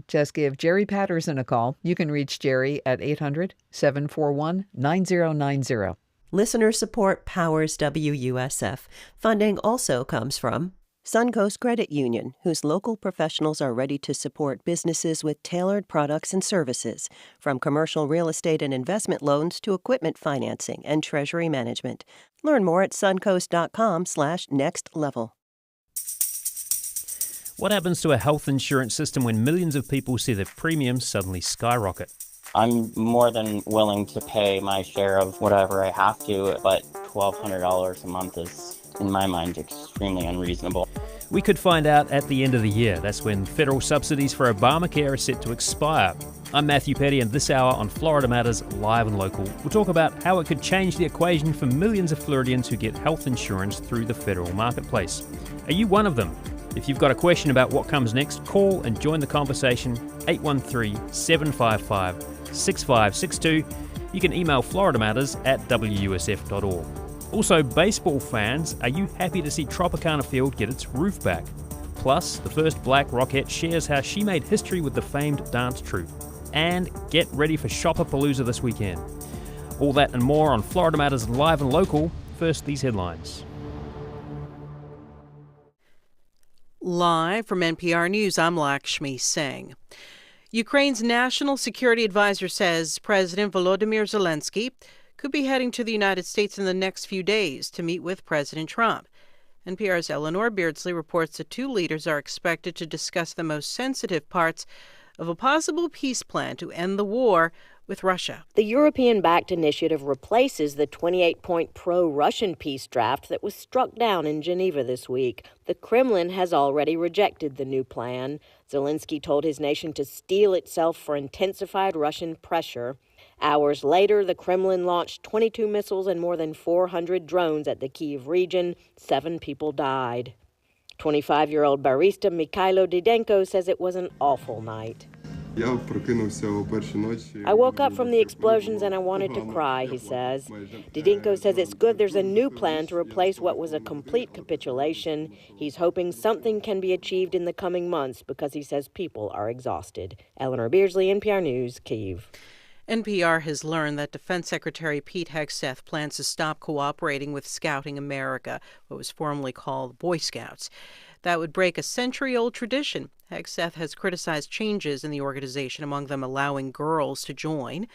Just give Jerry Patterson a call. You can reach Jerry at 800-741-9090. Listener support powers WUSF. Funding also comes from Suncoast Credit Union, whose local professionals are ready to support businesses with tailored products and services, from commercial real estate and investment loans to equipment financing and treasury management. Learn more at suncoast.com/nextlevel. What happens to a health insurance system when millions of people see their premiums suddenly skyrocket? I'm more than willing to pay my share of whatever I have to, but $1,200 a month is, in my mind, extremely unreasonable. We could find out at the end of the year. That's when federal subsidies for Obamacare are set to expire. I'm Matthew Petty, and this hour on Florida Matters Live and Local, we'll talk about how it could change the equation for millions of Floridians who get health insurance through the federal marketplace. Are you one of them? If you've got a question about what comes next, call and join the conversation, 813-755-6562. You can email FloridaMatters@WUSF.org. Also, baseball fans, are you happy to see Tropicana Field get its roof back? Plus, the first Black Rockette shares how she made history with the famed dance troupe. And get ready for Shopperpalooza this weekend. All that and more on Florida Matters Live and Local. First, these headlines. Live from NPR News, I'm Lakshmi Singh. Ukraine's national security advisor says President Volodymyr Zelensky could be heading to the United States in the next few days to meet with President Trump. NPR's Eleanor Beardsley reports the two leaders are expected to discuss the most sensitive parts of a possible peace plan to end the war with Russia. The European-backed initiative replaces the 28-point pro-Russian peace draft that was struck down in Geneva this week. The Kremlin has already rejected the new plan. Zelensky told his nation to steel itself for intensified Russian pressure. Hours later, the Kremlin launched 22 missiles and more than 400 drones at the Kyiv region. 7 people died. 25-year-old barista Mikhailo Didenko says it was an awful night. I woke up from the explosions and I wanted to cry, he says. Didenko says it's good there's a new plan to replace what was a complete capitulation. He's hoping something can be achieved in the coming months because he says people are exhausted. Eleanor Beardsley, NPR News, Kyiv. NPR has learned that Defense Secretary Pete Hegseth plans to stop cooperating with Scouting America, what was formerly called Boy Scouts. That would break a century-old tradition. Hegseth has criticized changes in the organization, among them allowing girls to join.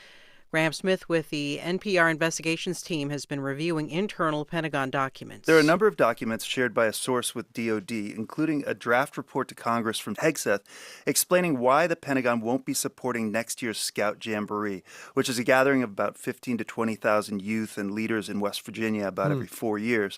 Graham Smith with the NPR investigations team has been reviewing internal Pentagon documents. There are a number of documents shared by a source with DOD, including a draft report to Congress from Hegseth explaining why the Pentagon won't be supporting next year's Scout Jamboree, which is a gathering of about 15,000 to 20,000 youth and leaders in West Virginia about every 4 years.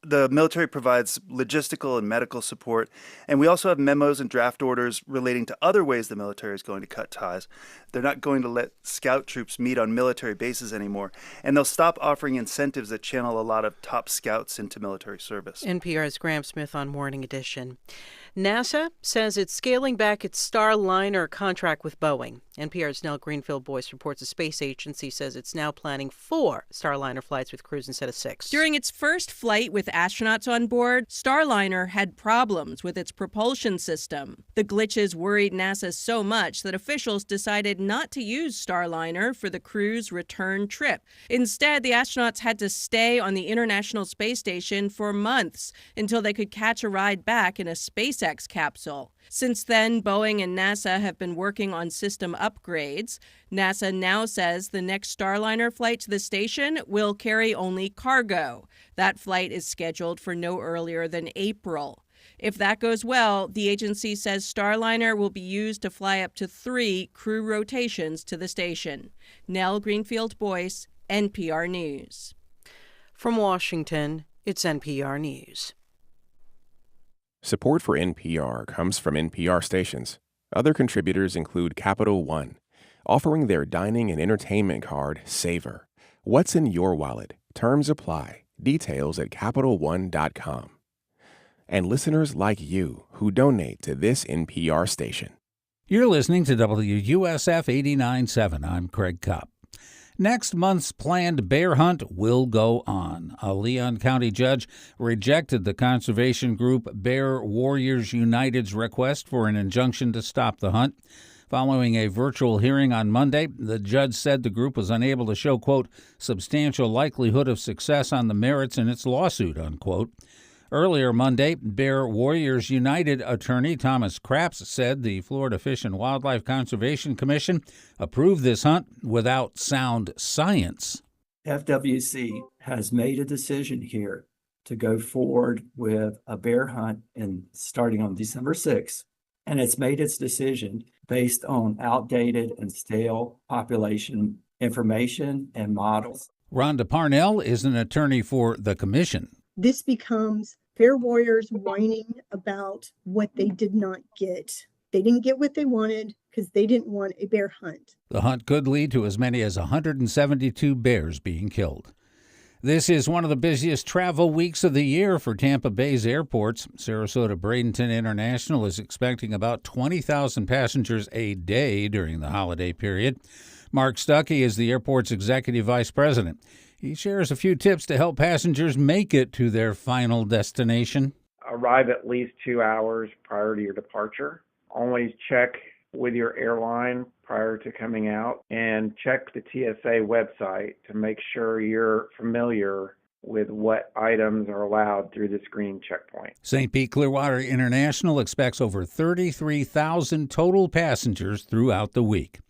The military provides logistical and medical support, and we also have memos and draft orders relating to other ways the military is going to cut ties. They're not going to let scout troops meet on military bases anymore, and they'll stop offering incentives that channel a lot of top scouts into military service. NPR's Graham Smith on Morning Edition. NASA says it's scaling back its Starliner contract with Boeing. NPR's Nell Greenfield-Boyce reports the space agency says it's now planning 4 Starliner flights with crews instead of 6. During its first flight with astronauts on board, Starliner had problems with its propulsion system. The glitches worried NASA so much that officials decided not to use Starliner for the crew's return trip. Instead, the astronauts had to stay on the International Space Station for months until they could catch a ride back in a SpaceX capsule. Since then, Boeing and NASA have been working on system upgrades. NASA now says the next Starliner flight to the station will carry only cargo. That flight is scheduled for no earlier than April. If that goes well, the agency says Starliner will be used to fly up to 3 crew rotations to the station. Nell Greenfield-Boyce, NPR News. From Washington, it's NPR News. Support for NPR comes from NPR stations. Other contributors include Capital One, offering their dining and entertainment card, Savor. What's in your wallet? Terms apply. Details at CapitalOne.com. And listeners like you who donate to this NPR station. You're listening to WUSF 89.7. I'm Craig Kopp. Next month's planned bear hunt will go on. A Leon County judge rejected the conservation group Bear Warriors United's request for an injunction to stop the hunt. Following a virtual hearing on Monday, the judge said the group was unable to show, quote, substantial likelihood of success on the merits in its lawsuit, unquote. Earlier Monday, Bear Warriors United attorney Thomas Krapps said the Florida Fish and Wildlife Conservation Commission approved this hunt without sound science. FWC has made a decision here to go forward with a bear hunt starting on December 6th, and it's made its decision based on outdated and stale population information and models. Rhonda Parnell is an attorney for the commission. This becomes Bear Warriors whining about what they did not get. They didn't get what they wanted because they didn't want a bear hunt. The hunt could lead to as many as 172 bears being killed. This is one of the busiest travel weeks of the year for Tampa Bay's airports. Sarasota Bradenton International is expecting about 20,000 passengers a day during the holiday period. Mark Stuckey is the airport's executive vice president. He shares a few tips to help passengers make it to their final destination. Arrive at least 2 hours prior to your departure. Always check with your airline prior to coming out, and check the TSA website to make sure you're familiar with what items are allowed through the screening checkpoint. St. Pete Clearwater International expects over 33,000 total passengers throughout the week.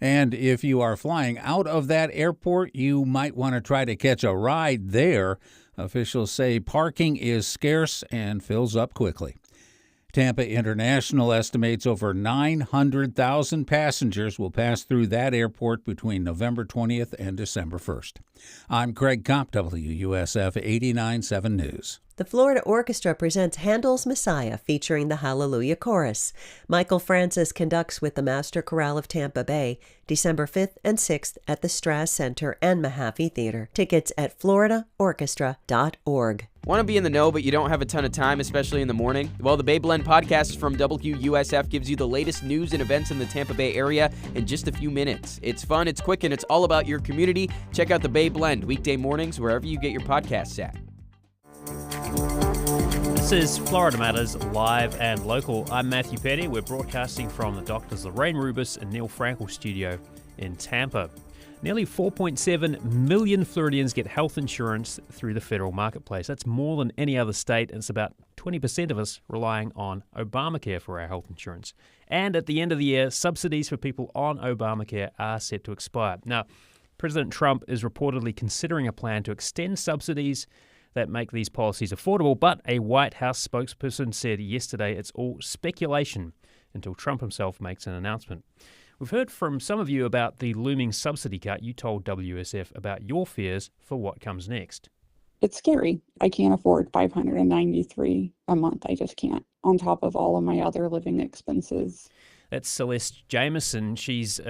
And if you are flying out of that airport, you might want to try to catch a ride there. Officials say parking is scarce and fills up quickly. Tampa International estimates over 900,000 passengers will pass through that airport between November 20th and December 1st. I'm Craig Kopp, WUSF 89.7 News. The Florida Orchestra presents Handel's Messiah featuring the Hallelujah Chorus. Michael Francis conducts with the Master Chorale of Tampa Bay, December 5th and 6th at the Strass Center and Mahaffey Theater. Tickets at floridaorchestra.org. Want to be in the know, but you don't have a ton of time, especially in the morning? Well, the Bay Blend podcast from WUSF gives you the latest news and events in the Tampa Bay area in just a few minutes. It's fun, it's quick, and it's all about your community. Check out the Bay Blend weekday mornings wherever you get your podcasts at. This is Florida Matters, live and local. I'm Matthew Petty. We're broadcasting from the Doctors Lorraine Rubis and Neil Frankel studio in Tampa. Nearly 4.7 million Floridians get health insurance through the federal marketplace. That's more than any other state, and it's about 20% of us relying on Obamacare for our health insurance. And at the end of the year, subsidies for people on Obamacare are set to expire. Now, President Trump is reportedly considering a plan to extend subsidies that make these policies affordable, but a White House spokesperson said yesterday it's all speculation until Trump himself makes an announcement. We've heard from some of you about the looming subsidy cut. You told WSF about your fears for what comes next. It's scary. I can't afford $593 a month. I just can't, on top of all of my other living expenses. That's Celeste Jameson. She's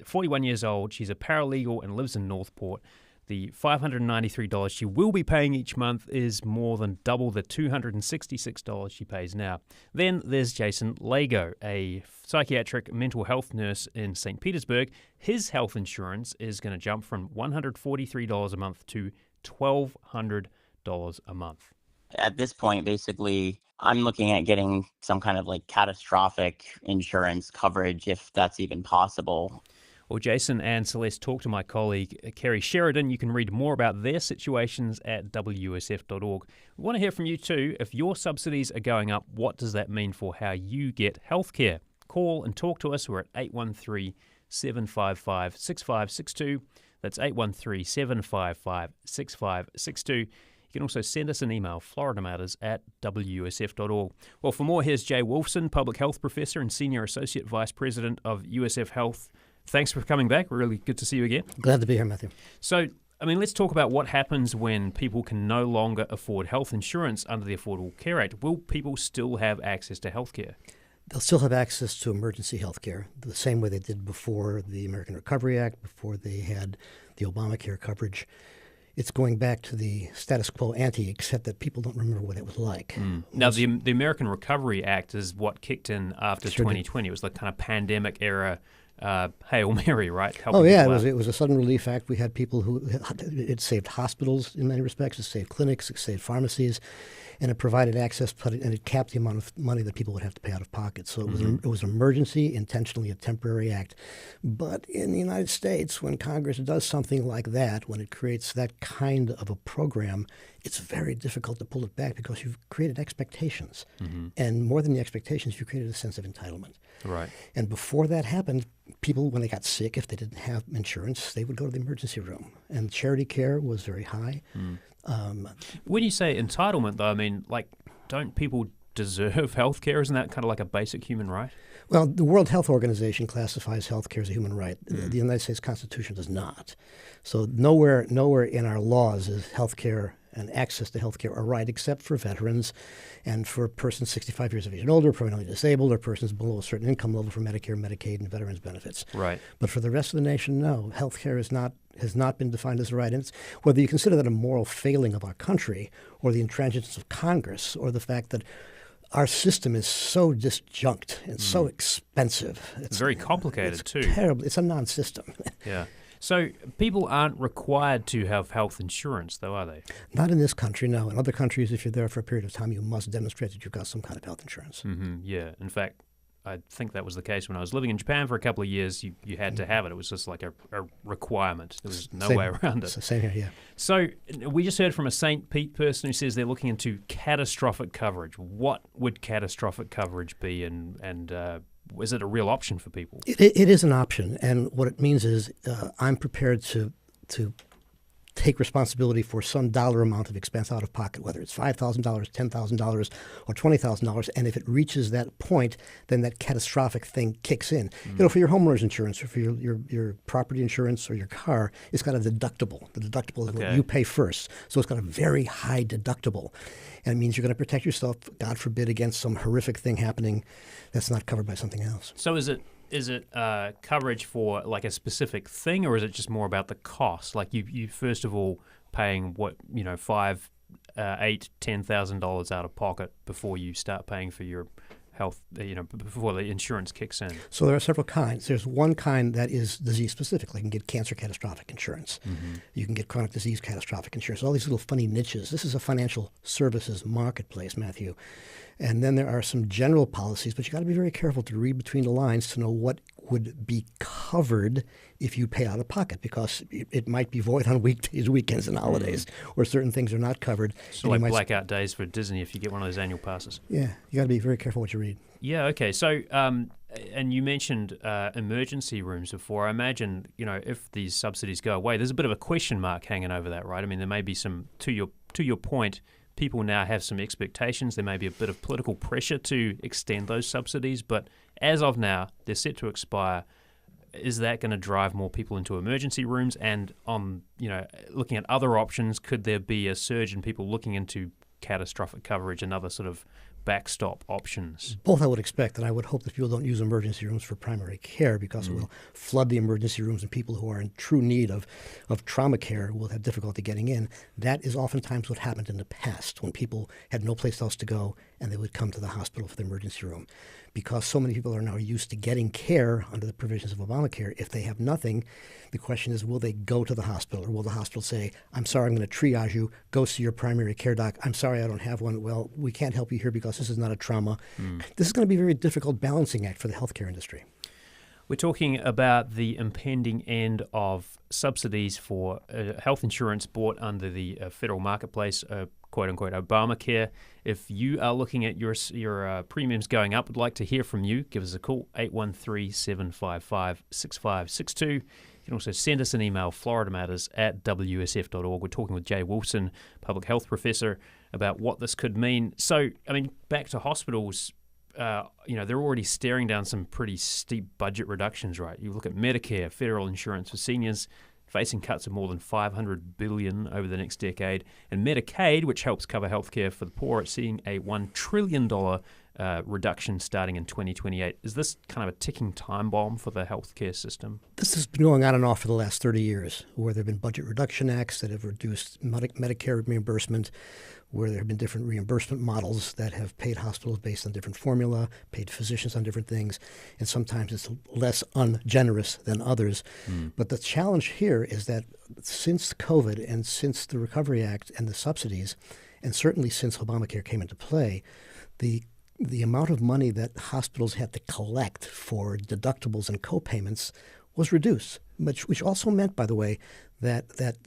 41 years old. She's a paralegal and lives in Northport. The $593 she will be paying each month is more than double the $266 she pays now. Then there's Jason Lago, a psychiatric mental health nurse in St. Petersburg. His health insurance is going to jump from $143 a month to $1,200 a month. At this point, basically, I'm looking at getting some kind of like catastrophic insurance coverage, if that's even possible. Well, Jason and Celeste talked to my colleague, Kerry Sheridan. You can read more about their situations at WUSF.org. We want to hear from you too. If your subsidies are going up, what does that mean for how you get health care? Call and talk to us. We're at 813-755-6562. That's 813-755-6562. You can also send us an email, FloridaMatters@WUSF.org. Well, for more, here's Jay Wolfson, Public Health Professor and Senior Associate Vice President of USF Health. Thanks for coming back. Really good to see you again. Glad to be here, Matthew. So, let's talk about what happens when people can no longer afford health insurance under the Affordable Care Act. Will people still have access to health care? They'll still have access to emergency health care the same way they did before the American Recovery Act, before they had the Obamacare coverage. It's going back to the status quo ante, except that people don't remember what it was like. Now, the American Recovery Act is what kicked in after 2020. It was the kind of pandemic era Hail Mary, right? Oh yeah, it was a sudden relief act. We had people who it saved hospitals in many respects. It saved clinics. It saved pharmacies, and it provided access. And it capped the amount of money that people would have to pay out of pocket. So it was an emergency, intentionally a temporary act. But in the United States, when Congress does something like that, when it creates that kind of a program, it's very difficult to pull it back because you've created expectations, and more than the expectations, you created a sense of entitlement. Right. And before that happened, people, when they got sick, if they didn't have insurance, they would go to the emergency room. And charity care was very high. When you say entitlement, though, I mean, like, don't people deserve health care? Isn't that kind of like a basic human right? Well, the World Health Organization classifies health care as a human right. The United States Constitution does not. So nowhere in our laws is health care and access to health care a right, except for veterans and for persons 65 years of age and older, permanently disabled, or persons below a certain income level for Medicare, Medicaid, and veterans benefits. Right. But for the rest of the nation, no. Health care has not been defined as a right. And it's, whether you consider that a moral failing of our country or the intransigence of Congress or the fact that our system is so disjunct and so expensive. It's very complicated, too. Terrible. It's a non-system. Yeah. So people aren't required to have health insurance, though, are they? Not in this country, no. In other countries, if you're there for a period of time, you must demonstrate that you've got some kind of health insurance. Yeah. In fact, I think that was the case when I was living in Japan for a couple of years. You had to have it. It was just like a requirement. There was no way around it. Same here, yeah. So we just heard from a St. Pete person who says they're looking into catastrophic coverage. What would catastrophic coverage be, and is it a real option for people? It is an option, and what it means is I'm prepared to take responsibility for some dollar amount of expense out of pocket, whether it's $5,000, $10,000, or $20,000. And if it reaches that point, then that catastrophic thing kicks in. You know, for your homeowner's insurance or for your property insurance or your car, it's got a deductible. The deductible is what you pay first. So it's got a very high deductible. And it means you're going to protect yourself, God forbid, against some horrific thing happening that's not covered by something else. So is it coverage for like a specific thing, or is it just more about the cost? Like you first of all paying $5,000, $8,000, $10,000 out of pocket before you start paying for your health, before the insurance kicks in. So there are several kinds. There's one kind that is disease specific. You can get cancer catastrophic insurance. You can get chronic disease catastrophic insurance. All these little funny niches. This is a financial services marketplace, Matthew. And then there are some general policies, but you got to be very careful to read between the lines to know what would be covered if you pay out of pocket, because it might be void on weekdays, weekends, and holidays, or certain things are not covered. So like blackout days for Disney if you get one of those annual passes. Yeah, you got to be very careful what you read. Yeah, okay. So, and you mentioned emergency rooms before. I imagine, if these subsidies go away, there's a bit of a question mark hanging over that, right? I mean, there may be some, to your point, people now have some expectations. There may be a bit of political pressure to extend those subsidies, but as of now, they're set to expire. Is that going to drive more people into emergency rooms? And on, looking at other options, could there be a surge in people looking into catastrophic coverage and other sort of backstop options? Both I would expect, and I would hope that people don't use emergency rooms for primary care, because it will flood the emergency rooms, and people who are in true need of trauma care will have difficulty getting in. That is oftentimes what happened in the past, when people had no place else to go and they would come to the hospital for the emergency room. Because so many people are now used to getting care under the provisions of Obamacare, if they have nothing, the question is, will they go to the hospital, or will the hospital say, I'm sorry, I'm going to triage you, go see your primary care doc, I'm sorry I don't have one, well, we can't help you here because this is not a trauma. This is going to be a very difficult balancing act for the healthcare industry. We're talking about the impending end of subsidies for health insurance bought under the federal marketplace, quote-unquote Obamacare. If you are looking at your premiums going up, would like to hear from you, give us a call, 813-755-6562. You can also send us an email, FloridaMatters@WUSF.org. We're talking with Jay Wilson, public health professor, about what this could mean. So, I mean, back to hospitals, they're already staring down some pretty steep budget reductions, right? You look at Medicare, federal insurance for seniors, facing cuts of more than $500 billion over the next decade, and Medicaid, which helps cover healthcare for the poor, it's seeing a $1 trillion reduction starting in 2028. Is this kind of a ticking time bomb for the healthcare system? This has been going on and off for the last 30 years, where there have been budget reduction acts that have reduced Medicare reimbursement, where there have been different reimbursement models that have paid hospitals based on different formula, paid physicians on different things, and sometimes it's less ungenerous than others. But the challenge here is that since COVID and since the Recovery Act and the subsidies, and certainly since Obamacare came into play, the amount of money that hospitals had to collect for deductibles and co-payments was reduced, which also meant, by the way, that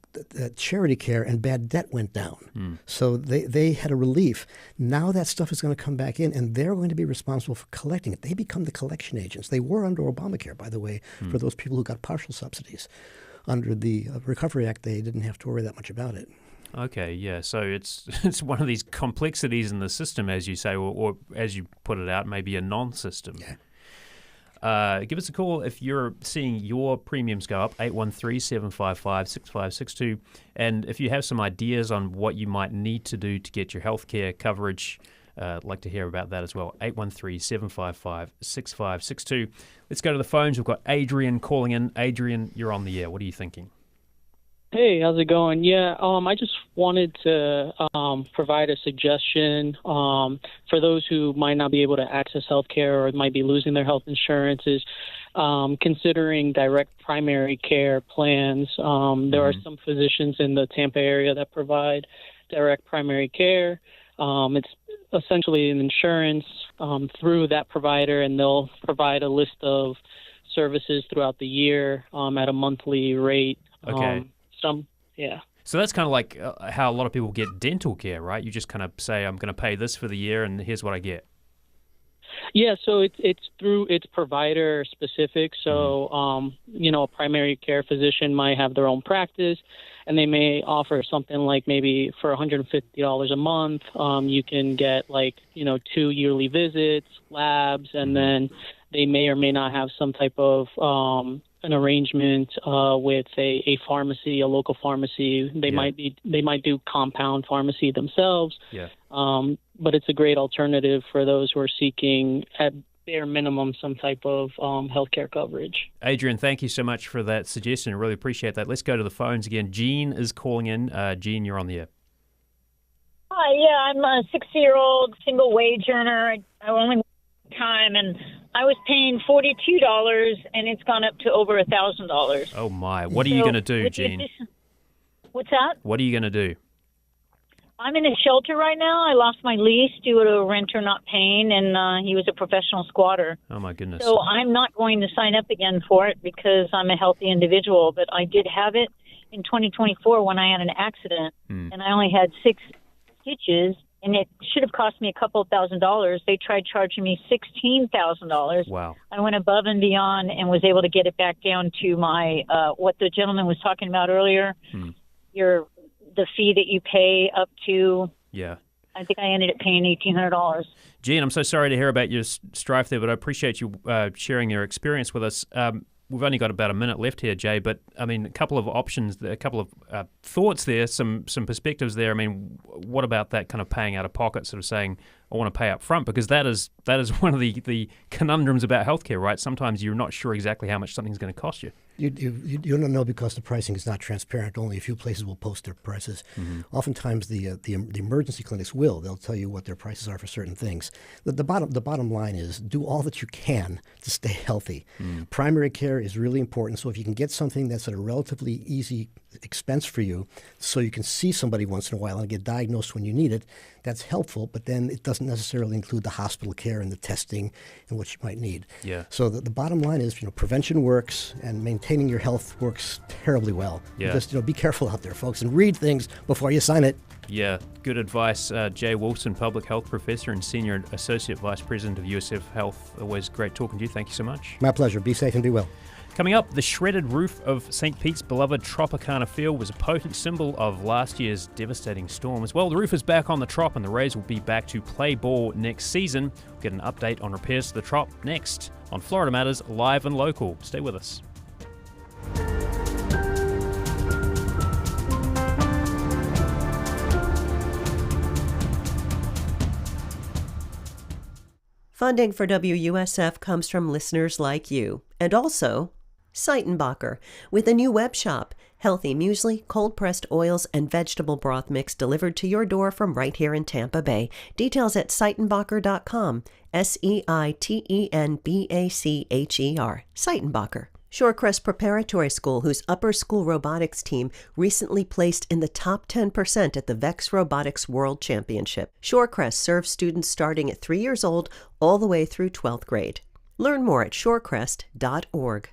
charity care and bad debt went down. So they had a relief. Now that stuff is going to come back in, and they're going to be responsible for collecting it. They become the collection agents. They were under Obamacare, by the way, for those people who got partial subsidies. Under the Recovery Act, they didn't have to worry that much about it. Okay, yeah. So it's one of these complexities in the system, as you say, or as you put it out, maybe a non-system. Yeah. Give us a call if you're seeing your premiums go up, 813-755-6562. And if you have some ideas on what you might need to do to get your healthcare coverage, I'd like to hear about that as well, 813-755-6562. Let's go to the phones. We've got Adrian calling in. Adrian, you're on the air. What are you thinking? Hey, how's it going? Yeah, I just wanted to provide a suggestion for those who might not be able to access health care or might be losing their health insurances, considering direct primary care plans. There are some physicians in the Tampa area that provide direct primary care. It's essentially an insurance through that provider, and they'll provide a list of services throughout the year at a monthly rate. Okay. Yeah. So that's kind of like how a lot of people get dental care, right? You just kind of say, I'm going to pay this for the year, and here's what I get. Yeah, so it's provider specific. So, a primary care physician might have their own practice, and they may offer something like maybe for $150 a month, you can get 2 yearly visits, labs, and then they may or may not have some type of an arrangement with a pharmacy, a local pharmacy. They might do compound pharmacy themselves. Yeah. But it's a great alternative for those who are seeking at bare minimum some type of healthcare coverage. Adrian, thank you so much for that suggestion. I really appreciate that. Let's go to the phones again. Jean is calling in. Jean, you're on the air. Hi, yeah, I'm a 60-year-old single wage earner. I only time, and I was paying $42, and it's gone up to over $1,000. Oh my! What are you going to do, Jean? What's that? What are you going to do? I'm in a shelter right now. I lost my lease due to a renter not paying, and he was a professional squatter. Oh my goodness! So I'm not going to sign up again for it because I'm a healthy individual. But I did have it in 2024 when I had an accident, and I only had 6 stitches. And it should have cost me a couple of $1,000s. They tried charging me $16,000. Wow. I went above and beyond and was able to get it back down to my what the gentleman was talking about earlier. The fee that you pay up to. Yeah. I think I ended up paying $1,800. Jean, I'm so sorry to hear about your strife there, but I appreciate you sharing your experience with us. We've only got about a minute left here, Jay, but I mean, a couple of options, a couple of thoughts there, some perspectives there. I mean, what about that kind of paying out of pocket, sort of saying, I want to pay up front? Because that is one of the conundrums about healthcare, right? Sometimes you're not sure exactly how much something's going to cost you. You don't know because the pricing is not transparent. Only a few places will post their prices. Oftentimes, the emergency clinics will. They'll tell you what their prices are for certain things. The bottom line is do all that you can to stay healthy. Primary care is really important. So if you can get something that's at a relatively easy expense for you, so you can see somebody once in a while and get diagnosed when you need it, that's helpful. But then it doesn't necessarily include the hospital care and the testing and what you might need. Yeah. So the bottom line is, prevention works and maintaining your health works terribly well. Yeah. Just be careful out there, folks, and read things before you sign it. Yeah, good advice. Jay Wilson, Public Health Professor and Senior Associate Vice President of USF Health. Always great talking to you. Thank you so much. My pleasure. Be safe and be well. Coming up, the shredded roof of St. Pete's beloved Tropicana Field was a potent symbol of last year's devastating storm. As well, the roof is back on the Trop and the Rays will be back to play ball next season. We'll get an update on repairs to the Trop next on Florida Matters Live and Local. Stay with us. Funding for WUSF comes from listeners like you, and also Seitenbacher, with a new web shop, healthy muesli, cold-pressed oils, and vegetable broth mix delivered to your door from right here in Tampa Bay. Details at Seitenbacher.com, Seitenbacher, Seitenbacher. Shorecrest Preparatory School, whose upper school robotics team recently placed in the top 10% at the VEX Robotics World Championship. Shorecrest serves students starting at 3 years old all the way through 12th grade. Learn more at shorecrest.org.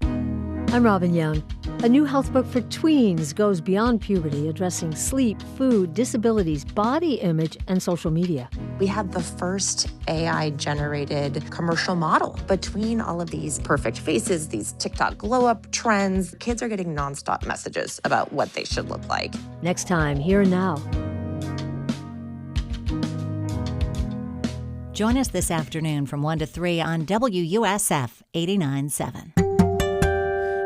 I'm Robin Young. A new health book for tweens goes beyond puberty, addressing sleep, food, disabilities, body image, and social media. We have the first AI-generated commercial model. Between all of these perfect faces, these TikTok glow-up trends, kids are getting nonstop messages about what they should look like. Next time, Here and Now. Join us this afternoon from 1 to 3 on WUSF 89.7.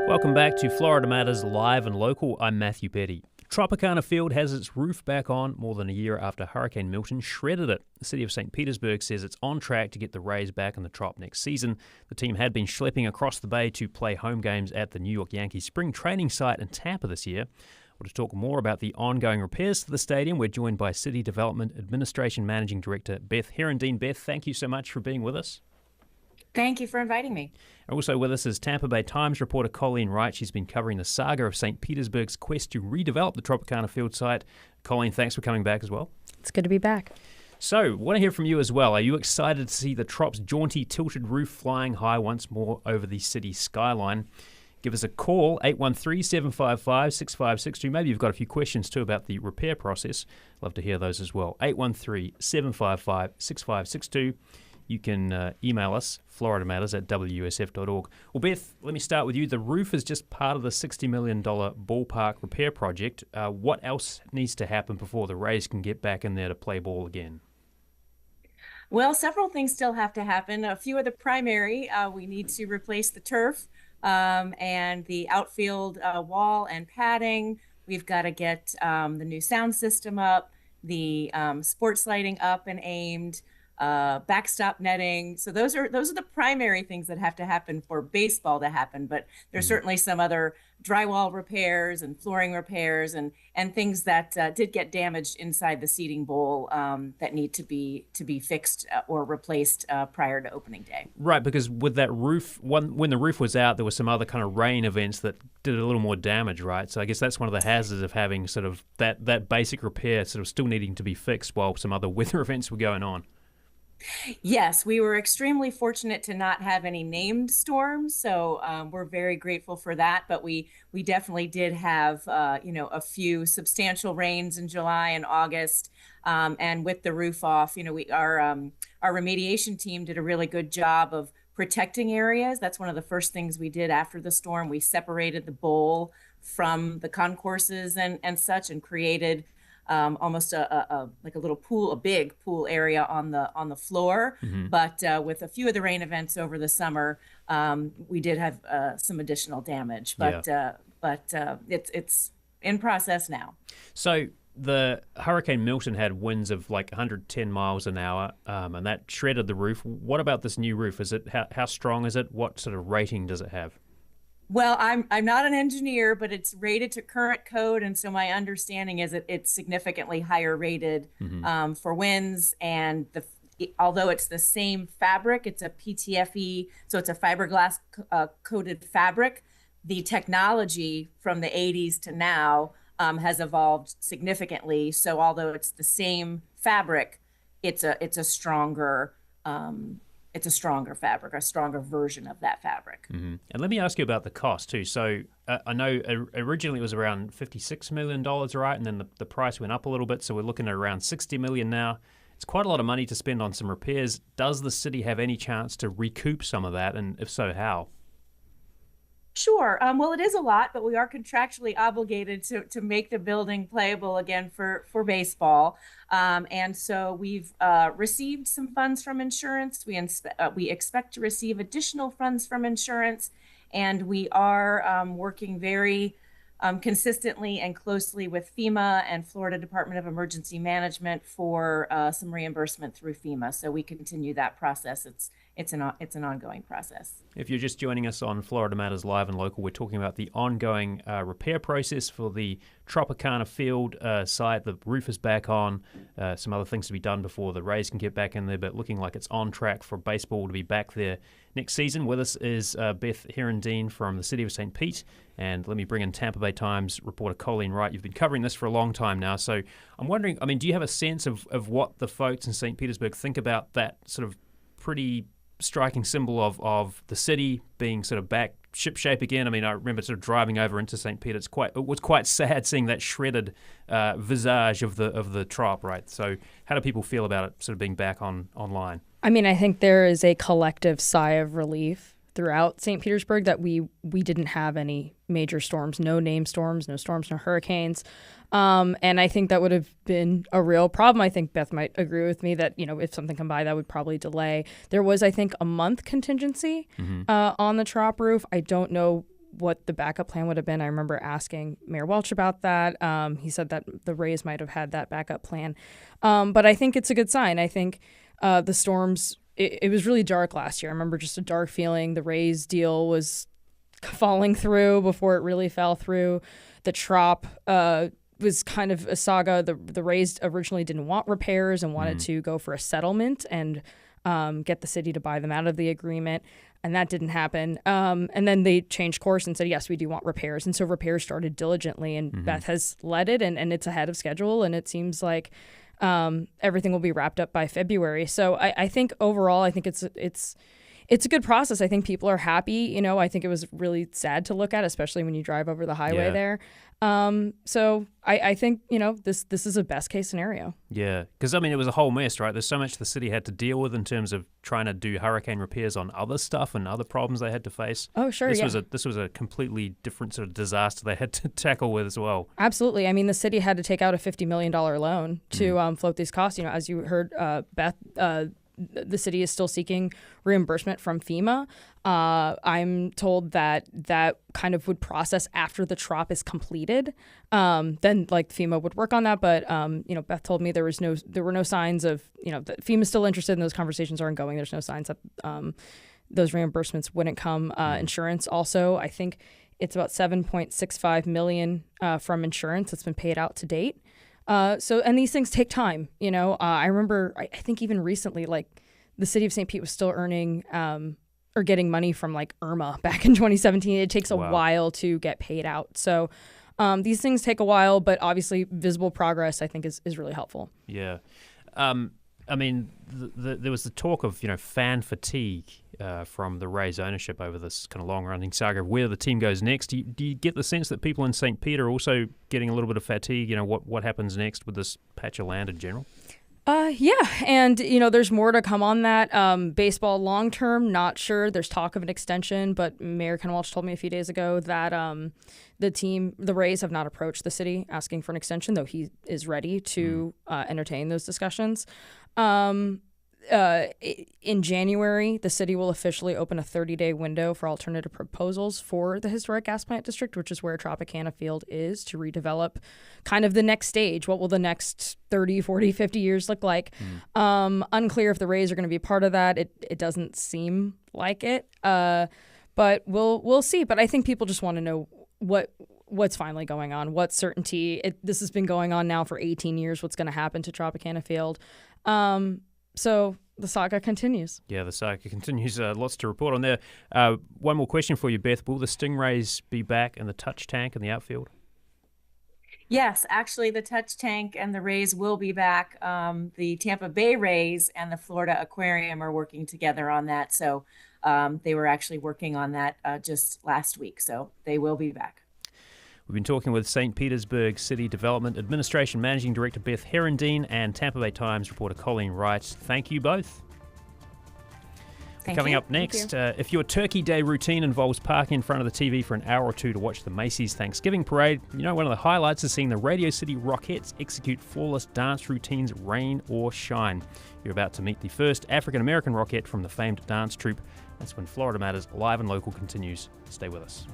Welcome back to Florida Matters Live and Local. I'm Matthew Petty. Tropicana Field has its roof back on more than a year after Hurricane Milton shredded it. The city of St. Petersburg says it's on track to get the Rays back in the Trop next season. The team had been schlepping across the bay to play home games at the New York Yankees spring training site in Tampa this year. Well, to talk more about the ongoing repairs to the stadium, we're joined by City Development Administration Managing Director Beth Herendeen. Beth, thank you so much for being with us. Thank you for inviting me. Also with us is Tampa Bay Times reporter Colleen Wright. She's been covering the saga of St. Petersburg's quest to redevelop the Tropicana Field site. Colleen, thanks for coming back as well. It's good to be back. So, want to hear from you as well. Are you excited to see the Trop's jaunty tilted roof flying high once more over the city skyline? Give us a call, 813-755-6562. Maybe you've got a few questions too about the repair process. Love to hear those as well. 813-755-6562. You can email us, FloridaMatters@WUSF.org. Well, Beth, let me start with you. The roof is just part of the $60 million ballpark repair project. What else needs to happen before the Rays can get back in there to play ball again? Well, several things still have to happen. A few of the primary, we need to replace the turf and the outfield wall and padding. We've got to get the new sound system up, the sports lighting up and aimed, backstop netting. So those are the primary things that have to happen for baseball to happen. But there's certainly some other drywall repairs and flooring repairs and things that did get damaged inside the seating bowl that need to be fixed or replaced prior to opening day. Right, because with that roof, when the roof was out, there were some other kind of rain events that did a little more damage, right? So I guess that's one of the hazards of having sort of that basic repair sort of still needing to be fixed while some other weather events were going on. Yes, we were extremely fortunate to not have any named storms, so we're very grateful for that. But we definitely did have a few substantial rains in July and August, and with the roof off, our remediation team did a really good job of protecting areas. That's one of the first things we did after the storm. We separated the bowl from the concourses and such, and created almost a little pool, a big pool area on the floor. Mm-hmm. But with a few of the rain events over the summer, we did have some additional damage. But it's in process now. So the Hurricane Milton had winds of like 110 miles an hour, and that shredded the roof. What about this new roof? Is it how strong is it? What sort of rating does it have? Well, I'm not an engineer, but it's rated to current code, and so my understanding is that it's significantly higher rated for winds. And although it's the same fabric, it's a PTFE, so it's a fiberglass coated fabric. The technology from the 80s to now has evolved significantly. So although it's the same fabric, it's a stronger fabric, a stronger version of that fabric. Mm-hmm. And let me ask you about the cost too. So I know originally it was around $56 million, right? And then the price went up a little bit. So we're looking at around $60 million now. It's quite a lot of money to spend on some repairs. Does the city have any chance to recoup some of that? And if so, how? Sure. Well, it is a lot, but we are contractually obligated to make the building playable again for baseball. And so we've received some funds from insurance. We expect to receive additional funds from insurance, and we are working very consistently and closely with FEMA and Florida Department of Emergency Management for some reimbursement through FEMA. So we continue that process. it's an ongoing process. If you're just joining us on Florida Matters Live and Local, we're talking about the ongoing repair process for the Tropicana Field site. The roof is back on. Some other things to be done before the Rays can get back in there, but looking like it's on track for baseball to be back there next season. With us is Beth Herendeen from the City of St. Pete, and let me bring in Tampa Bay Times reporter Colleen Wright. You've been covering this for a long time now, so I'm wondering, do you have a sense of what the folks in St. Petersburg think about that sort of pretty striking symbol of the city being sort of back shipshape again? I remember sort of driving over into St. Peter. It was quite sad seeing that shredded visage of the Trop, right? So how do people feel about it sort of being back online? I think there is a collective sigh of relief throughout St. Petersburg that we didn't have any major storms, no named storms, no hurricanes. And I think that would have been a real problem. I think Beth might agree with me that, if something come by, that would probably delay. There was, I think, a month contingency on the Trop roof. I don't know what the backup plan would have been. I remember asking Mayor Welch about that. He said that the Rays might have had that backup plan. But I think it's a good sign. I think the storms, it was really dark last year. I remember just a dark feeling. The Rays deal was falling through before it really fell through. The Trop was kind of a saga. The Rays originally didn't want repairs and wanted to go for a settlement and get the city to buy them out of the agreement, and that didn't happen. And then they changed course and said, yes, we do want repairs. And so repairs started diligently, and Beth has led it, and it's ahead of schedule, and it seems like everything will be wrapped up by February. So I think overall, I think it's a good process. I think people are happy. I think it was really sad to look at, especially when you drive over the highway there. So I think, this is a best case scenario. Yeah, because it was a whole mess, right? There's so much the city had to deal with in terms of trying to do hurricane repairs on other stuff and other problems they had to face. Oh, sure, This was a completely different sort of disaster they had to tackle with as well. Absolutely. The city had to take out a $50 million loan to float these costs. As you heard, Beth, the city is still seeking reimbursement from FEMA. I'm told that kind of would process after the Trop is completed. Then FEMA would work on that. But Beth told me there were no signs of that FEMA's still interested in those conversations are ongoing. There's no signs that those reimbursements wouldn't come. Insurance also, I think it's about $7.65 million from insurance that's been paid out to date. And these things take time, I remember, I think even recently, the city of St. Pete was still earning or getting money from Irma back in 2017. It takes a while to get paid out. So these things take a while, but obviously visible progress, I think, is really helpful. Yeah. There was the talk of, fan fatigue from the Rays ownership over this kind of long-running saga of where the team goes next. Do you get the sense that people in St. Pete are also getting a little bit of fatigue? What happens next with this patch of land in general? Yeah, and there's more to come on that. Baseball long term, not sure. There's talk of an extension, but Mayor Ken Welch told me a few days ago that the Rays have not approached the city asking for an extension, though he is ready to entertain those discussions. In January, the city will officially open a 30-day window for alternative proposals for the historic gas plant district, which is where Tropicana Field is, to redevelop kind of the next stage. What will the next 30, 40, 50 years look like? Unclear if the Rays are going to be part of that. It doesn't seem like it, but we'll see. But I think people just want to know what's finally going on, what certainty. This has been going on now for 18 years, what's going to happen to Tropicana Field. So the saga continues. Yeah, the saga continues. Lots to report on there. One more question for you, Beth. Will the Stingrays be back in the touch tank in the outfield? Yes, actually, the touch tank and the Rays will be back. The Tampa Bay Rays and the Florida Aquarium are working together on that. So they were actually working on that just last week. So they will be back. We've been talking with St. Petersburg City Development Administration Managing Director Beth Herendeen and Tampa Bay Times reporter Colleen Wright. Thank you both. Coming up next, if your Turkey Day routine involves parking in front of the TV for an hour or two to watch the Macy's Thanksgiving Parade, one of the highlights is seeing the Radio City Rockettes execute flawless dance routines, rain or shine. You're about to meet the first African-American Rockette from the famed dance troupe. That's when Florida Matters Live and Local continues. Stay with us.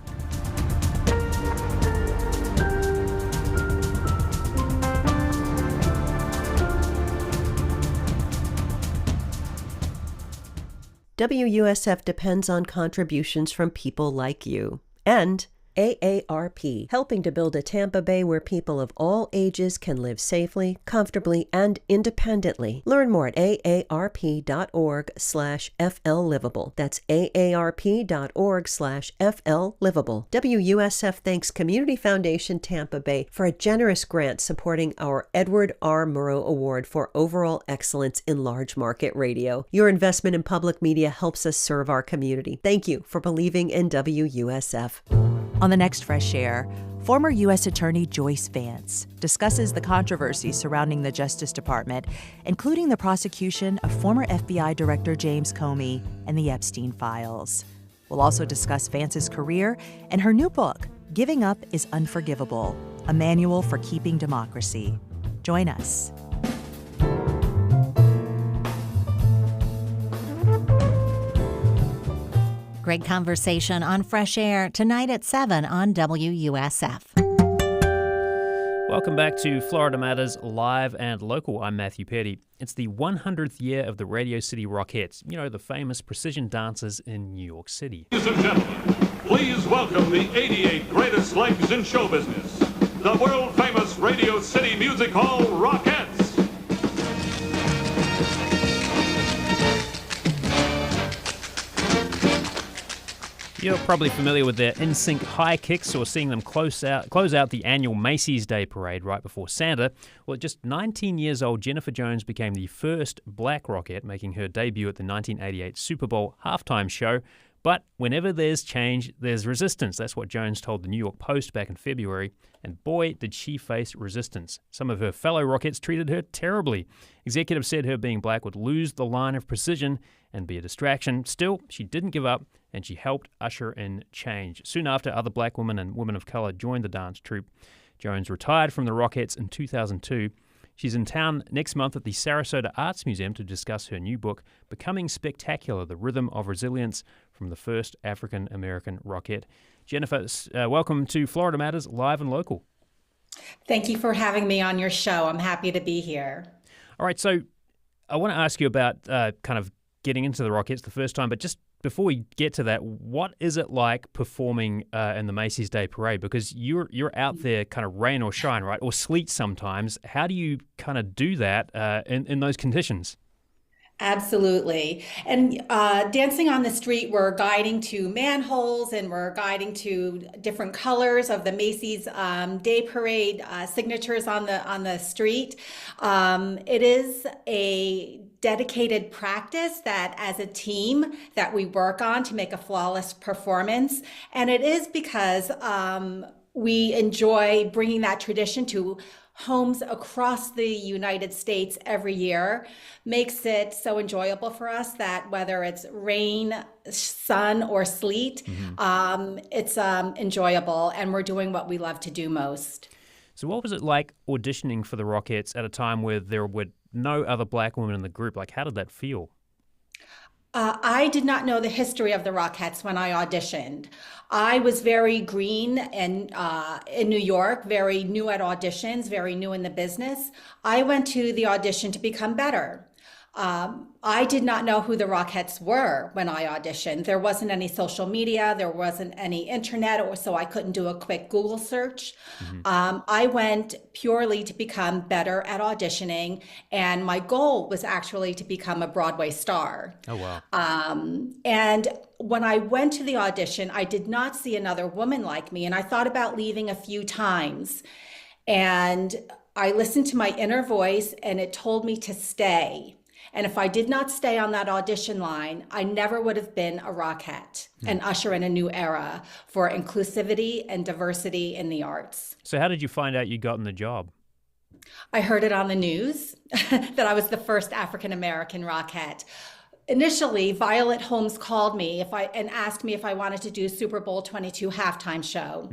WUSF depends on contributions from people like you. And AARP, helping to build a Tampa Bay where people of all ages can live safely, comfortably, and independently. Learn more at aarp.org/FLLivable. That's aarp.org/FLLivable. WUSF thanks Community Foundation Tampa Bay for a generous grant supporting our Edward R. Murrow Award for Overall Excellence in Large Market Radio. Your investment in public media helps us serve our community. Thank you for believing in WUSF. On the next Fresh Air, former U.S. Attorney Joyce Vance discusses the controversy surrounding the Justice Department, including the prosecution of former FBI Director James Comey and the Epstein files. We'll also discuss Vance's career and her new book, Giving Up is Unforgivable, a manual for keeping democracy. Join us. Great conversation on Fresh Air tonight at 7 on WUSF. Welcome back to Florida Matters Live and Local. I'm Matthew Petty. It's the 100th year of the Radio City Rockettes, you know, the famous precision dancers in New York City. Ladies and gentlemen, please welcome the 88 greatest legs in show business, the world-famous Radio City Music Hall Rockettes. You're probably familiar with their in-sync high kicks or seeing them close out the annual Macy's Day Parade right before Santa. Well, at just 19 years old, Jennifer Jones became the first black rockette, making her debut at the 1988 Super Bowl halftime show. But whenever there's change, there's resistance. That's what Jones told the New York Post back in February. And boy, did she face resistance. Some of her fellow rockettes treated her terribly. Executives said her being black would lose the line of precision and be a distraction. Still, she didn't give up, and she helped usher in change. Soon after, other black women and women of color joined the dance troupe. Jones retired from the Rockettes in 2002. She's in town next month at the Sarasota Arts Museum to discuss her new book, Becoming Spectacular, The Rhythm of Resilience from the First African-American Rockette. Jennifer, welcome to Florida Matters Live and Local. Thank you for having me on your show. I'm happy to be here. All right, so I want to ask you about kind of getting into the Rockettes the first time, but just before we get to that, what is it like performing in the Macy's Day Parade? Because you're out there kind of rain or shine, right? Or sleet sometimes. How do you kind of do that in those conditions? Absolutely. And dancing on the street, we're guiding to manholes and we're guiding to different colors of the Macy's Day Parade signatures on the street. It is a dedicated practice that as a team that we work on to make a flawless performance. And it is because we enjoy bringing that tradition to homes across the United States every year. Makes it so enjoyable for us that whether it's rain, sun, or sleet, it's enjoyable, and we're doing what we love to do most. So what was it like auditioning for the Rockettes at a time where there were no other black women in the group? Like, how did that feel? I did not know the history of the Rockettes when I auditioned. I was very green and in New York, very new at auditions, very new in the business. I went to the audition to become better. I did not know who the Rockettes were when I auditioned. There wasn't any social media, there wasn't any internet, so I couldn't do a quick Google search. I went purely to become better at auditioning, and my goal was actually to become a Broadway star. Oh, wow. And when I went to the audition, I did not see another woman like me, and I thought about leaving a few times. And I listened to my inner voice, and it told me to stay. And if I did not stay on that audition line, I never would have been a Rockette and usher in a new era for inclusivity and diversity in the arts. So how did you find out you got in the job? I heard it on the news that I was the first African-American Rockette. Initially, Violet Holmes called me and asked me if I wanted to do Super Bowl 22 halftime show.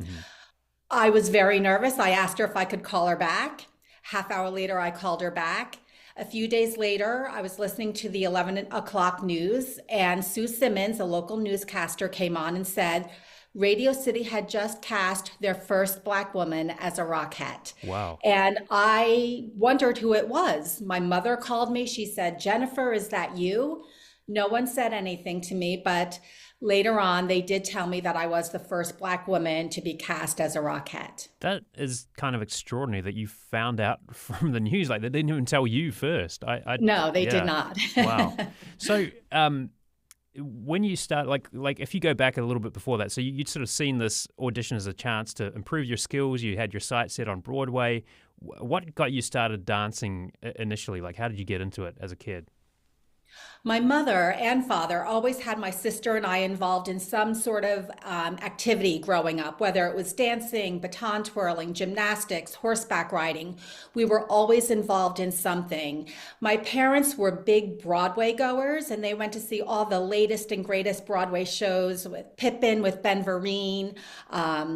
I was very nervous. I asked her if I could call her back. Half hour later, I called her back. A few days later, I was listening to the 11 o'clock news, and Sue Simmons, a local newscaster, came on and said Radio City had just cast their first black woman as a Rockette. Wow. And I wondered who it was. My mother called me. She said, "Jennifer, is that you?" No one said anything to me, but later on, they did tell me that I was the first Black woman to be cast as a Rockette. That is kind of extraordinary that you found out from the news. Like, they didn't even tell you first. No, they did not. Wow. So, when you start, like if you go back a little bit before that, so you'd sort of seen this audition as a chance to improve your skills. You had your sights set on Broadway. What got you started dancing initially? Like, how did you get into it as a kid? My mother and father always had my sister and I involved in some sort of activity growing up, whether it was dancing, baton twirling, gymnastics, horseback riding. We were always involved in something. My parents were big Broadway goers, and they went to see all the latest and greatest Broadway shows with Pippin, with Ben Vereen,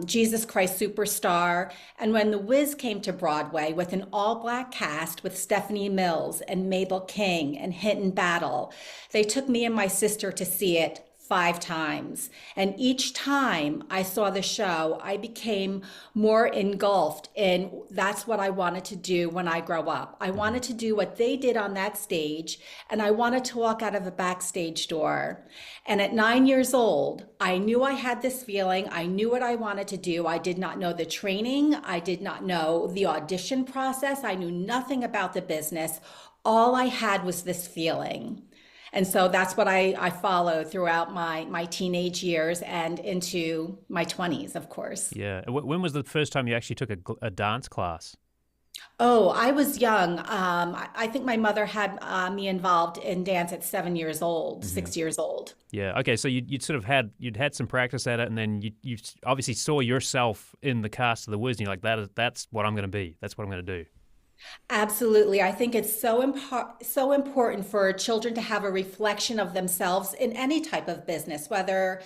Jesus Christ Superstar. And when The Wiz came to Broadway with an all-Black cast with Stephanie Mills and Mabel King and Hinton Battle, they took me and my sister to see it 5 times. And each time I saw the show, I became more engulfed in that's what I wanted to do when I grow up. I wanted to do what they did on that stage, and I wanted to walk out of a backstage door. And at 9 years old, I knew I had this feeling. I knew what I wanted to do. I did not know the training. I did not know the audition process. I knew nothing about the business. All I had was this feeling. And so that's what I followed throughout my teenage years and into my 20s, of course. Yeah. When was the first time you actually took a dance class? Oh, I was young. I think my mother had me involved in dance at 7 years old, 6 years old. Yeah. Okay. So you'd sort of had some practice at it, and then you obviously saw yourself in the cast of The Wiz, and you're like, that's what I'm going to be. That's what I'm going to do. Absolutely. I think it's so important for children to have a reflection of themselves in any type of business, whether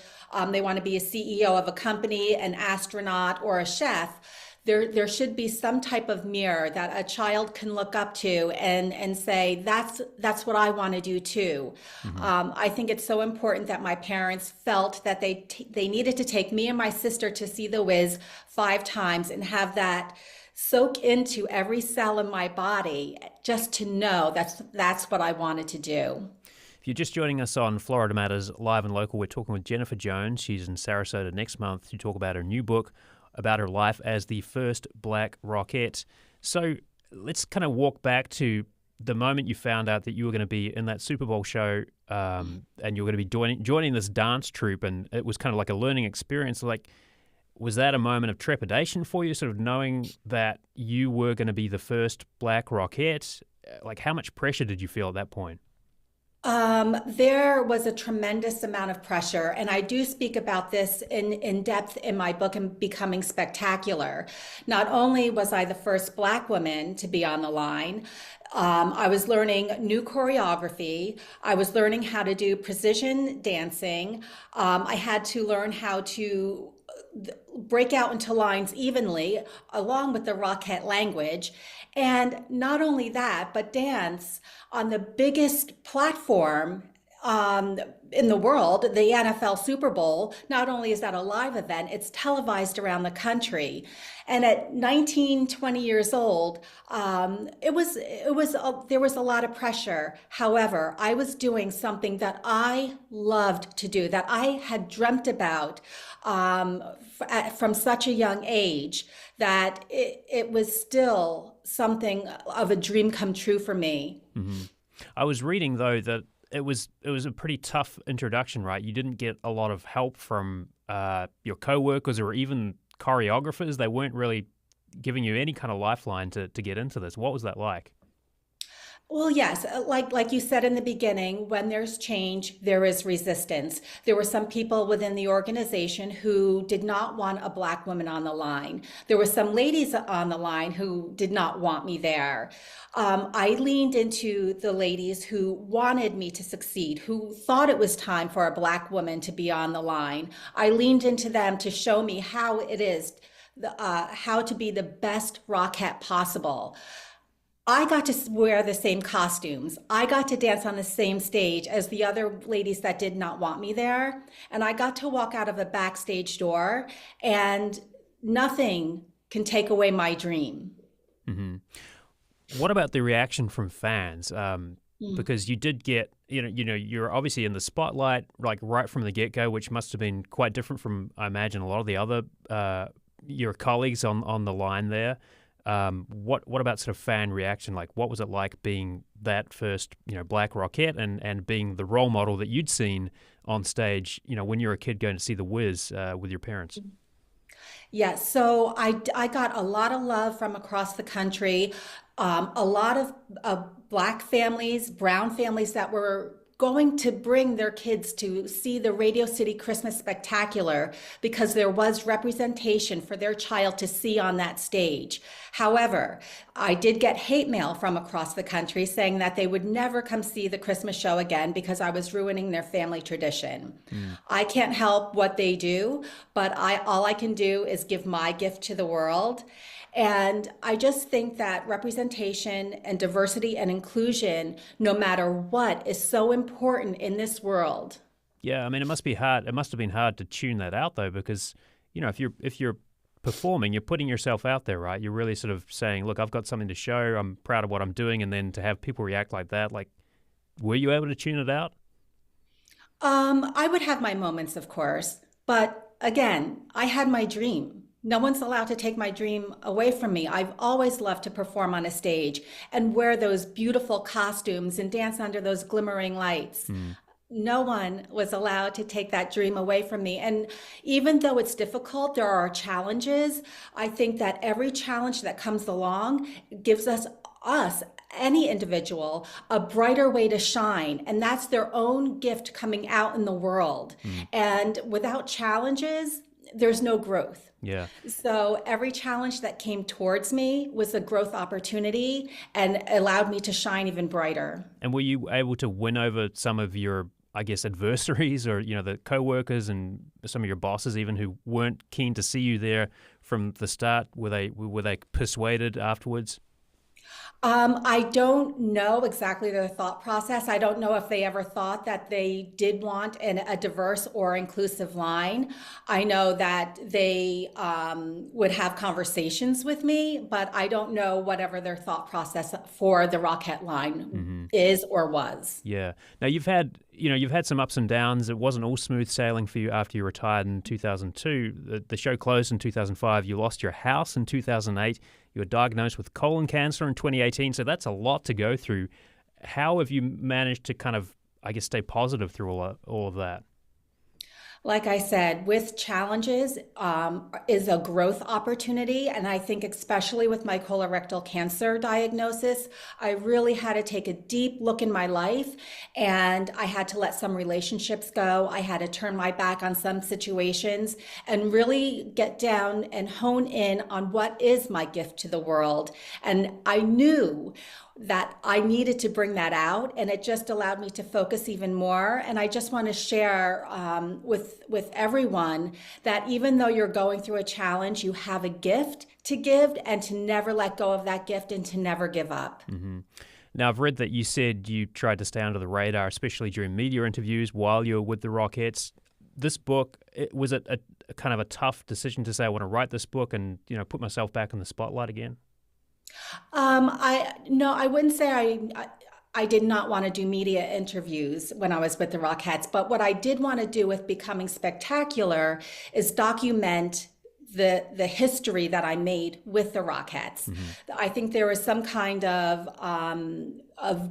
they want to be a CEO of a company, an astronaut, or a chef. There should be some type of mirror that a child can look up to and say, that's what I want to do too. I think it's so important that my parents felt that they needed to take me and my sister to see The Wiz 5 times and have that soak into every cell in my body just to know that's what I wanted to do. If you're just joining us on Florida Matters Live and Local, we're talking with Jennifer Jones. She's in Sarasota next month to talk about her new book about her life as the first Black Rockette. So let's kind of walk back to the moment you found out that you were going to be in that Super Bowl show and you were going to be joining this dance troupe, and it was kind of like a learning experience. Like, was that a moment of trepidation for you, sort of knowing that you were going to be the first Black Rockette? Like, how much pressure did you feel at that point? There was a tremendous amount of pressure, and I do speak about this in depth in my book, in Becoming Spectacular. Not only was I the first Black woman to be on the line, I was learning new choreography. I was learning how to do precision dancing. I had to learn how to break out into lines evenly, along with the Rockette language. And not only that, but dance on the biggest platform in the world, the NFL Super Bowl. Not only is that a live event, it's televised around the country. And at 19, 20 years old, there was a lot of pressure. However, I was doing something that I loved to do, that I had dreamt about from such a young age, that it was still something of a dream come true for me. Mm-hmm. I was reading, though, that it was a pretty tough introduction, right? You didn't get a lot of help from your coworkers or even choreographers. They weren't really giving you any kind of lifeline to get into this. What was that like? Well, yes, like you said in the beginning, when there's change, there is resistance. There were some people within the organization who did not want a Black woman on the line. There were some ladies on the line who did not want me there. I leaned into the ladies who wanted me to succeed, who thought it was time for a Black woman to be on the line. I leaned into them to show me how it is, how to be the best Rockette possible. I got to wear the same costumes. I got to dance on the same stage as the other ladies that did not want me there. And I got to walk out of a backstage door, and nothing can take away my dream. Mm-hmm. What about the reaction from fans? because you did get, you're obviously in the spotlight like right from the get-go, which must have been quite different from, I imagine, a lot of the other your colleagues on the line there. What about sort of fan reaction? Like, what was it like being that first, Black Rockette and being the role model that you'd seen on stage, when you were a kid going to see the Wiz with your parents? Yeah, so I got a lot of love from across the country. A lot of Black families, brown families that were going to bring their kids to see the Radio City Christmas Spectacular because there was representation for their child to see on that stage. However, I did get hate mail from across the country saying that they would never come see the Christmas show again because I was ruining their family tradition. I can't help what they do, but all I can do is give my gift to the world. And I just think that representation and diversity and inclusion, no matter what, is so important in this world. Yeah, I mean, it must be hard. It must have been hard to tune that out, though, because, if you're performing, you're putting yourself out there, right? You're really sort of saying, look, I've got something to show. I'm proud of what I'm doing. And then to have people react like that, like, were you able to tune it out? I would have my moments, of course. But again, I had my dream. No one's allowed to take my dream away from me. I've always loved to perform on a stage and wear those beautiful costumes and dance under those glimmering lights. No one was allowed to take that dream away from me. And even though it's difficult, there are challenges. I think that every challenge that comes along gives us, any individual, a brighter way to shine. And that's their own gift coming out in the world. And without challenges, there's no growth. Yeah. So every challenge that came towards me was a growth opportunity and allowed me to shine even brighter. And were you able to win over some of your, I guess, adversaries or, the coworkers and some of your bosses even who weren't keen to see you there from the start? Were they persuaded afterwards? I don't know exactly their thought process. I don't know if they ever thought that they did want a diverse or inclusive line. I know that they would have conversations with me, but I don't know whatever their thought process for the Rockette line is or was. Yeah. Now you've had some ups and downs. It wasn't all smooth sailing for you after you retired in 2002. The show closed in 2005. You lost your house in 2008. You were diagnosed with colon cancer in 2018. So that's a lot to go through. How have you managed to kind of, I guess, stay positive through all of that? Like I said, with challenges is a growth opportunity. And I think especially with my colorectal cancer diagnosis, I really had to take a deep look in my life and I had to let some relationships go. I had to turn my back on some situations and really get down and hone in on what is my gift to the world. And I knew that I needed to bring that out, and it just allowed me to focus even more. And I just want to share with everyone that even though you're going through a challenge, you have a gift to give and to never let go of that gift and to never give up. Now, I've read that you said you tried to stay under the radar, especially during media interviews while you were with the Rockettes. This book, was it a kind of a tough decision to say, I want to write this book and put myself back in the spotlight again? I wouldn't say I did not want to do media interviews when I was with the Rockettes, but what I did want to do with Becoming Spectacular is document the history that I made with the Rockettes. I think there was some kind of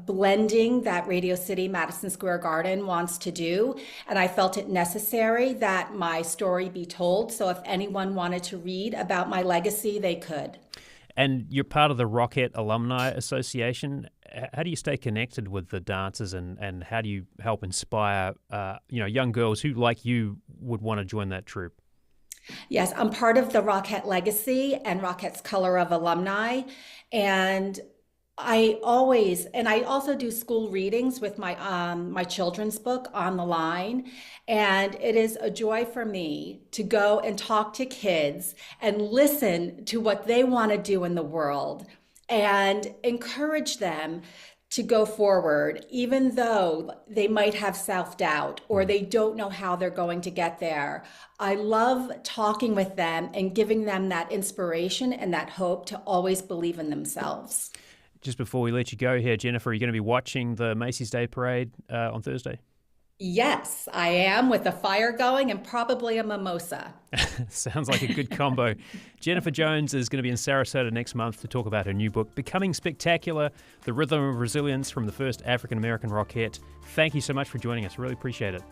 blending that Radio City Madison Square Garden wants to do, and I felt it necessary that my story be told. So if anyone wanted to read about my legacy, they could. And you're part of the Rockette Alumni Association. How do you stay connected with the dancers and how do you help inspire young girls who, like you, would want to join that troupe? Yes, I'm part of the Rockette Legacy and Rockette's Color of Alumni. And I also do school readings with my children's book On the Line. And it is a joy for me to go and talk to kids and listen to what they want to do in the world and encourage them to go forward, even though they might have self-doubt or they don't know how they're going to get there. I love talking with them and giving them that inspiration and that hope to always believe in themselves. Just before we let you go here, Jennifer, are you going to be watching the Macy's Day Parade on Thursday? Yes, I am, with a fire going and probably a mimosa. Sounds like a good combo. Jennifer Jones is going to be in Sarasota next month to talk about her new book, Becoming Spectacular, The Rhythm of Resilience from the First African-American Rockette. Thank you so much for joining us. Really appreciate it.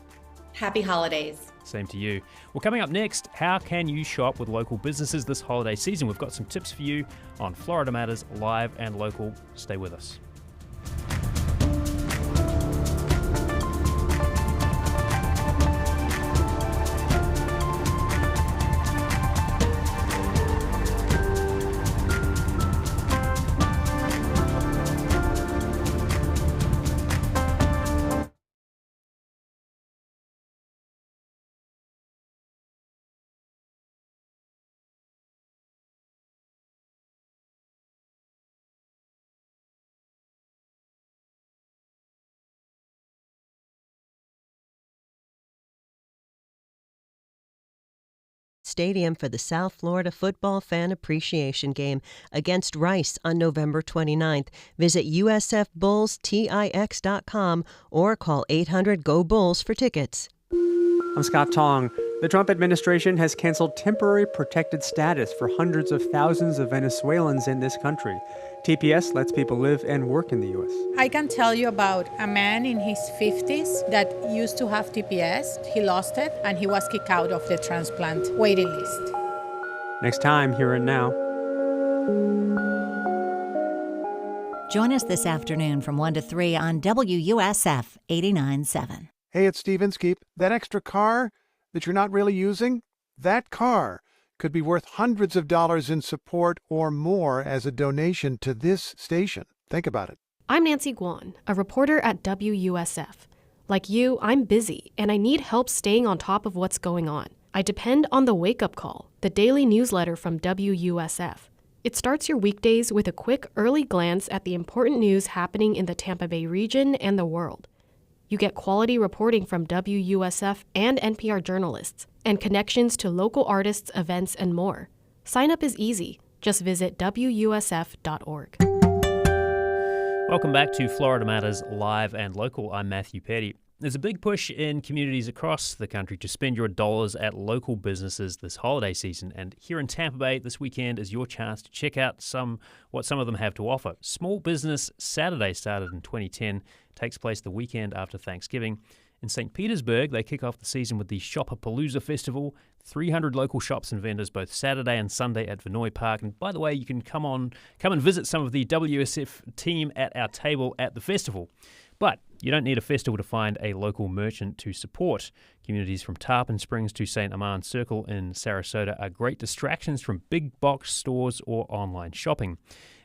Happy holidays. Same to you. Well, coming up next, how can you shop with local businesses this holiday season? We've got some tips for you on Florida Matters Live and Local. Stay with us. Stadium for the South Florida Football Fan Appreciation Game against Rice on November 29th. Visit usfbullstix.com or call 800-GO-BULLS for tickets. I'm Scott Tong. The Trump administration has canceled temporary protected status for hundreds of thousands of Venezuelans in this country. TPS lets people live and work in the U.S. I can tell you about a man in his 50s that used to have TPS. He lost it, and he was kicked out of the transplant waiting list. Next time, Here and Now. Join us this afternoon from 1 to 3 on WUSF 89.7. Hey, it's Steve Inskeep. That extra car that you're not really using, that car could be worth hundreds of dollars in support or more as a donation to this station. Think about it. I'm Nancy Guan, a reporter at WUSF. Like you, I'm busy, and I need help staying on top of what's going on. I depend on the Wake Up Call, the daily newsletter from WUSF. It starts your weekdays with a quick early glance at the important news happening in the Tampa Bay region and the world. You get quality reporting from WUSF and NPR journalists, and connections to local artists, events, and more. Sign up is easy. Just visit WUSF.org. Welcome back to Florida Matters Live and Local. I'm Matthew Petty. There's a big push in communities across the country to spend your dollars at local businesses this holiday season. And here in Tampa Bay this weekend is your chance to check out what some of them have to offer. Small Business Saturday started in 2010, takes place the weekend after Thanksgiving. In St. Petersburg, they kick off the season with the Shopapalooza Festival, 300 local shops and vendors both Saturday and Sunday at Vinoy Park. And by the way, you can come and visit some of the WSF team at our table at the festival. But you don't need a festival to find a local merchant to support. Communities from Tarpon Springs to St. Amand Circle in Sarasota are great distractions from big box stores or online shopping.